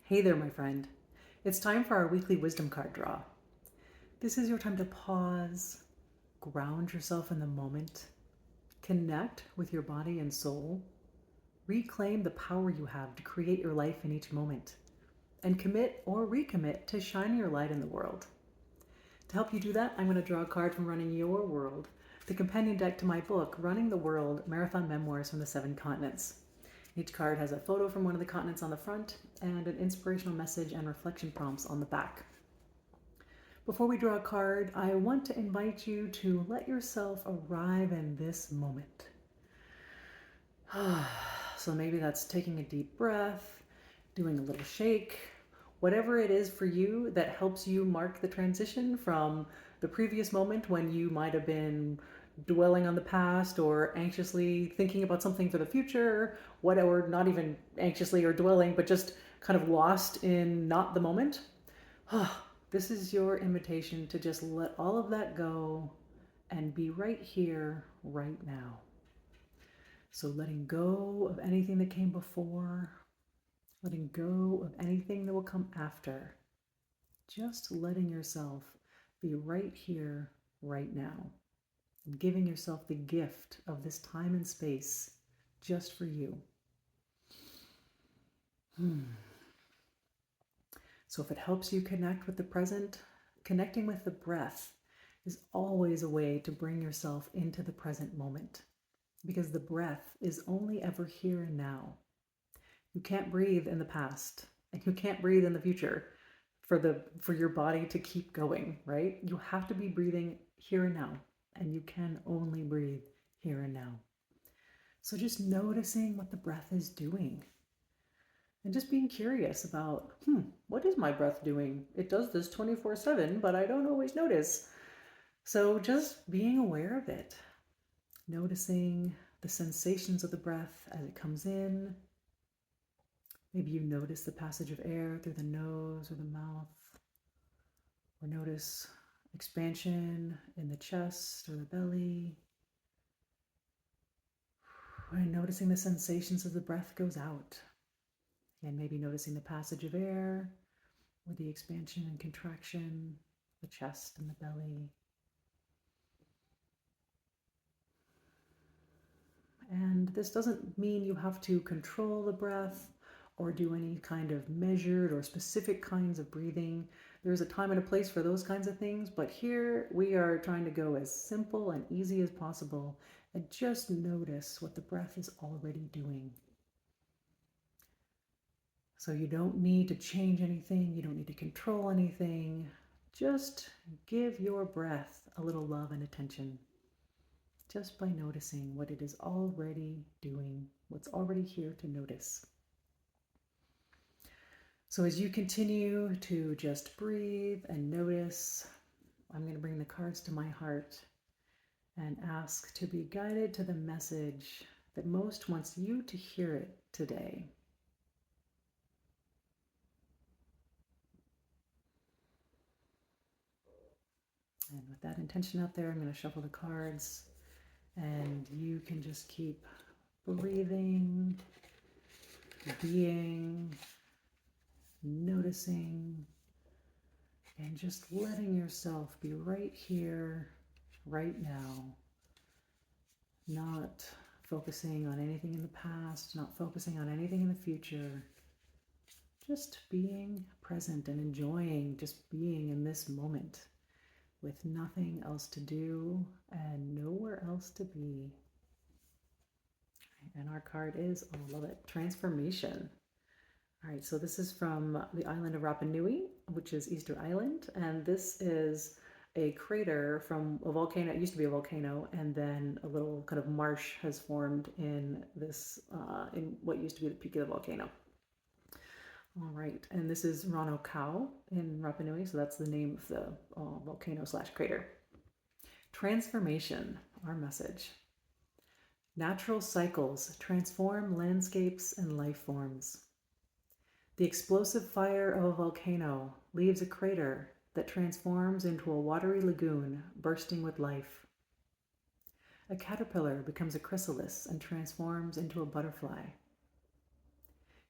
Hey there, my friend. It's time for our weekly wisdom card draw. This is your time to pause, ground yourself in the moment, connect with your body and soul, reclaim the power you have to create your life in each moment, and commit or recommit to shining your light in the world. To help you do that, I'm going to draw a card from Running Your World, the companion deck to my book, Running the World Marathon Memoirs from the Seven Continents. Each card has a photo from one of the continents on the front and an inspirational message and reflection prompts on the back. Before we draw a card, I want to invite you to let yourself arrive in this moment. So maybe that's taking a deep breath, doing a little shake, whatever it is for you that helps you mark the transition from the previous moment when you might have been dwelling on the past or anxiously thinking about something for the future, or not even anxiously or dwelling, but just kind of lost in not the moment. This is your invitation to just let all of that go and be right here, right now. So letting go of anything that came before, letting go of anything that will come after. Just letting yourself be right here, right now, and giving yourself the gift of this time and space just for you. So if it helps you connect with the present, connecting with the breath is always a way to bring yourself into the present moment, because the breath is only ever here and now. You can't breathe in the past, and you can't breathe in the future for your body to keep going, right? You have to be breathing here and now, and you can only breathe here and now. So just noticing what the breath is doing, and just being curious about, what is my breath doing? It does this 24/7, but I don't always notice. So just being aware of it, noticing the sensations of the breath as it comes in. Maybe you notice the passage of air through the nose or the mouth, or notice expansion in the chest or the belly. And noticing the sensations as the breath goes out. And maybe noticing the passage of air or the expansion and contraction, the chest and the belly. And this doesn't mean you have to control the breath or do any kind of measured or specific kinds of breathing. There's a time and a place for those kinds of things, but here we are trying to go as simple and easy as possible and just notice what the breath is already doing. So you don't need to change anything, you don't need to control anything. Just give your breath a little love and attention, just by noticing what it is already doing, what's already here to notice. So as you continue to just breathe and notice, I'm going to bring the cards to my heart and ask to be guided to the message that most wants you to hear it today. And with that intention out there, I'm going to shuffle the cards, and you can just keep breathing, being, noticing, and just letting yourself be right here, right now. Not focusing on anything in the past, not focusing on anything in the future. Just being present and enjoying just being in this moment with nothing else to do and nowhere else to be. And our card is, oh, I love it, transformation. All right, so this is from the island of Rapa Nui, which is Easter Island, and this is a crater from a volcano. It used to be a volcano, and then a little kind of marsh has formed in this, in what used to be the peak of the volcano. All right, and this is Rano Kau in Rapa Nui, so that's the name of the volcano slash crater. Transformation, our message. Natural cycles transform landscapes and life forms. The explosive fire of a volcano leaves a crater that transforms into a watery lagoon bursting with life. A caterpillar becomes a chrysalis and transforms into a butterfly.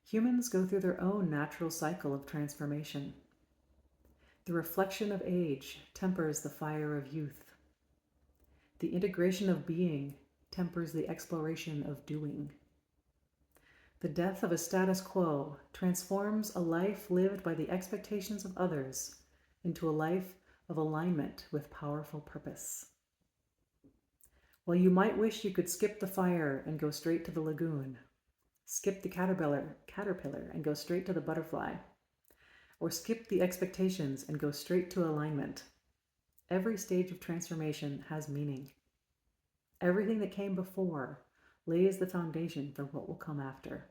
Humans go through their own natural cycle of transformation. The reflection of age tempers the fire of youth. The integration of being tempers the exploration of doing. The death of a status quo transforms a life lived by the expectations of others into a life of alignment with powerful purpose. While you might wish you could skip the fire and go straight to the lagoon, skip the caterpillar and go straight to the butterfly, or skip the expectations and go straight to alignment, every stage of transformation has meaning. Everything that came before lays the foundation for what will come after.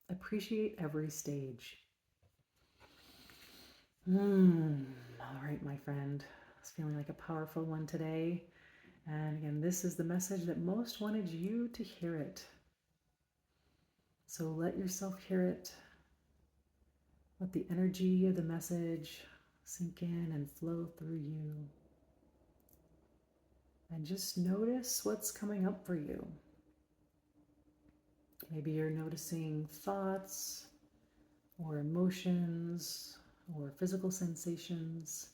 Appreciate every stage. All right, my friend. It's feeling like a powerful one today. And again, this is the message that most wanted you to hear it. So let yourself hear it. Let the energy of the message sink in and flow through you. And just notice what's coming up for you. Maybe you're noticing thoughts or emotions or physical sensations.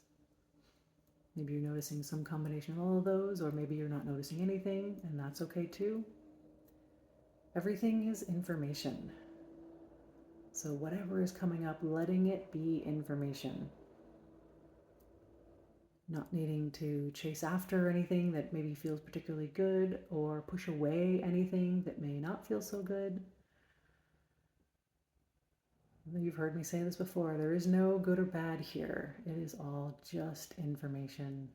Maybe you're noticing some combination of all of those, or maybe you're not noticing anything, and that's okay too. Everything is information. So whatever is coming up, letting it be information. Not needing to chase after anything that maybe feels particularly good or push away anything that may not feel so good. You've heard me say this before, there is no good or bad here. It is all just information.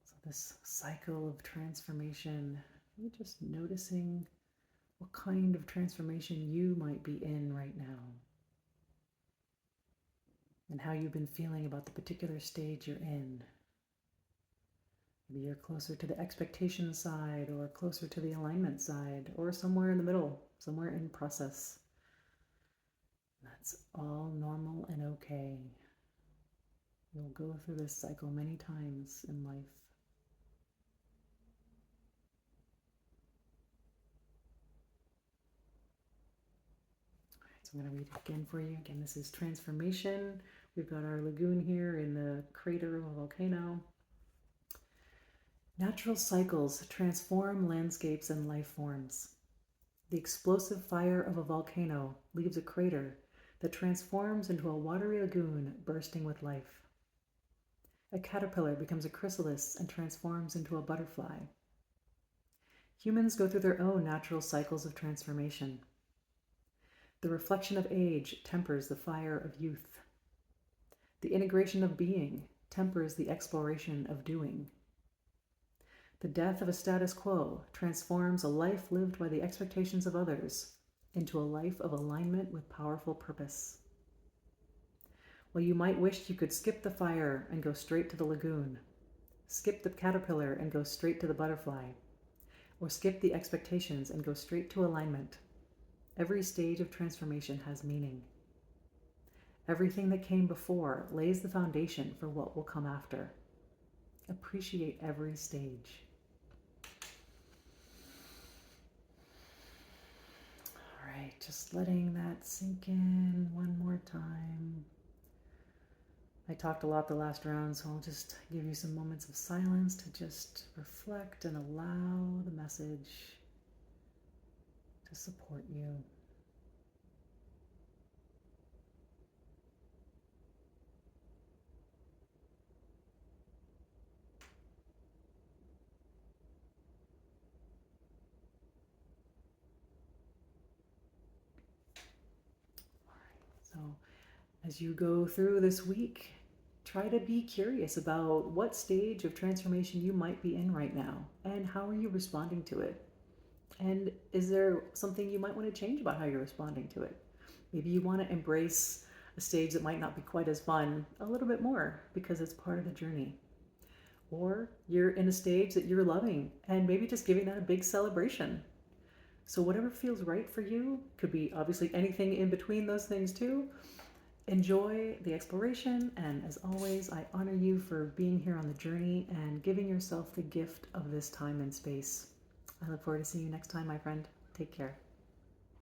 So this cycle of transformation, you're just noticing what kind of transformation you might be in right now, and how you've been feeling about the particular stage you're in. Maybe you're closer to the expectation side, or closer to the alignment side, or somewhere in the middle, somewhere in process. That's all normal and okay. You'll go through this cycle many times in life. All right, so I'm going to read it again for you. Again, this is transformation. We've got our lagoon here in the crater of a volcano. Natural cycles transform landscapes and life forms. The explosive fire of a volcano leaves a crater that transforms into a watery lagoon bursting with life. A caterpillar becomes a chrysalis and transforms into a butterfly. Humans go through their own natural cycles of transformation. The reflection of age tempers the fire of youth. The integration of being tempers the exploration of doing. The death of a status quo transforms a life lived by the expectations of others into a life of alignment with powerful purpose. While you might wish you could skip the fire and go straight to the lagoon, skip the caterpillar and go straight to the butterfly, or skip the expectations and go straight to alignment, every stage of transformation has meaning. Everything that came before lays the foundation for what will come after. Appreciate every stage. All right, just letting that sink in one more time. I talked a lot the last round, so I'll just give you some moments of silence to just reflect and allow the message to support you. So as you go through this week, try to be curious about what stage of transformation you might be in right now, and how are you responding to it? And is there something you might want to change about how you're responding to it? Maybe you want to embrace a stage that might not be quite as fun a little bit more because it's part of the journey. Or you're in a stage that you're loving and maybe just giving that a big celebration. So whatever feels right for you, could be obviously anything in between those things too. Enjoy the exploration, and as always, I honor you for being here on the journey and giving yourself the gift of this time and space. I look forward to seeing you next time, my friend. Take care.